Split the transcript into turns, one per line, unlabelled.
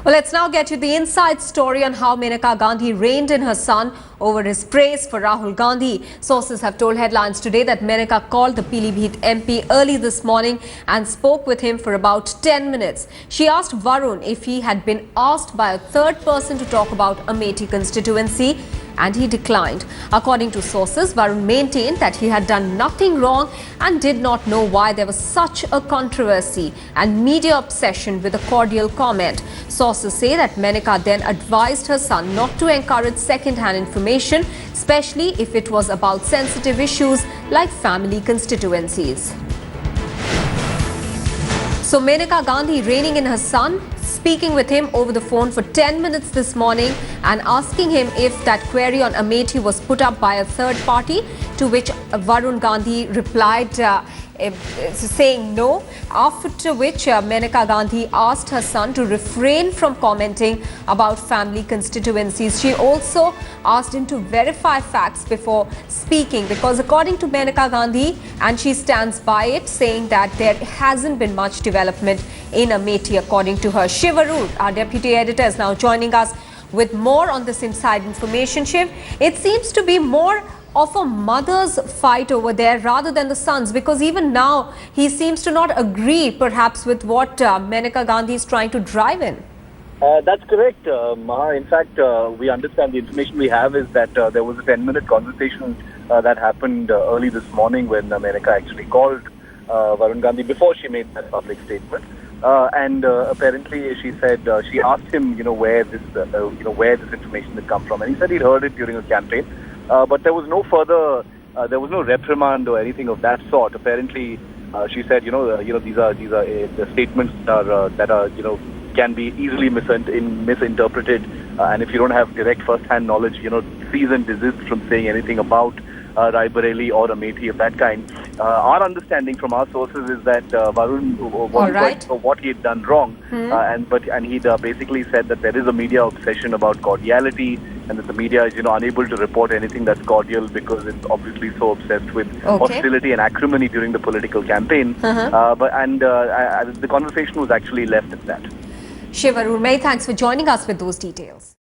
Well, let's now get you the inside story on how Maneka Gandhi reined in her son over his praise for Rahul Gandhi. Sources have told Headlines today that Maneka called the Pilibhit MP early this morning and spoke with him for about 10 minutes. She asked Varun if he had been asked by a third person to talk about Amethi constituency, and he declined. According to sources, Varun maintained that he had done nothing wrong and did not know why there was such a controversy and media obsession with a cordial comment. Sources say that Maneka then advised her son not to encourage second-hand information, especially if it was about sensitive issues like family constituencies. So Maneka Gandhi reining in her son, speaking with him over the phone for 10 minutes this morning and asking him if that query on Amethi was put up by a third party, to which Varun Gandhi replied saying no, after which Maneka Gandhi asked her son to refrain from commenting about family constituencies. She also asked him to verify facts before speaking, because according to Maneka Gandhi, and she stands by it, saying that there hasn't been much development in Amethi according to her. Shiv Arur, our deputy editor, is now joining us with more on this inside information. Shiv, it seems to be more of a mother's fight over there rather than the son's, because even now he seems to not agree perhaps with what Maneka Gandhi is trying to drive in.
That's correct, Maha. In fact, we understand, the information we have is that there was a 10-minute conversation that happened early this morning when Maneka actually called Varun Gandhi before she made that public statement. And apparently she said, she asked him, where this information had come from, and he said he'd heard it during a campaign. But there was no further, there was no reprimand or anything of that sort. Apparently, she said, these are the statements that are can be easily misinterpreted, and if you don't have direct first-hand knowledge, cease and desist from saying anything about Raebareli or Amethi of that kind. Our understanding from our sources is that Varun wasn't quite sure what he had done wrong, and he basically said that there is a media obsession about cordiality, and that the media is unable to report anything that's cordial because it's obviously so obsessed with hostility and acrimony during the political campaign. The conversation was actually left at that.
Shiv Arur, many thanks for joining us with those details.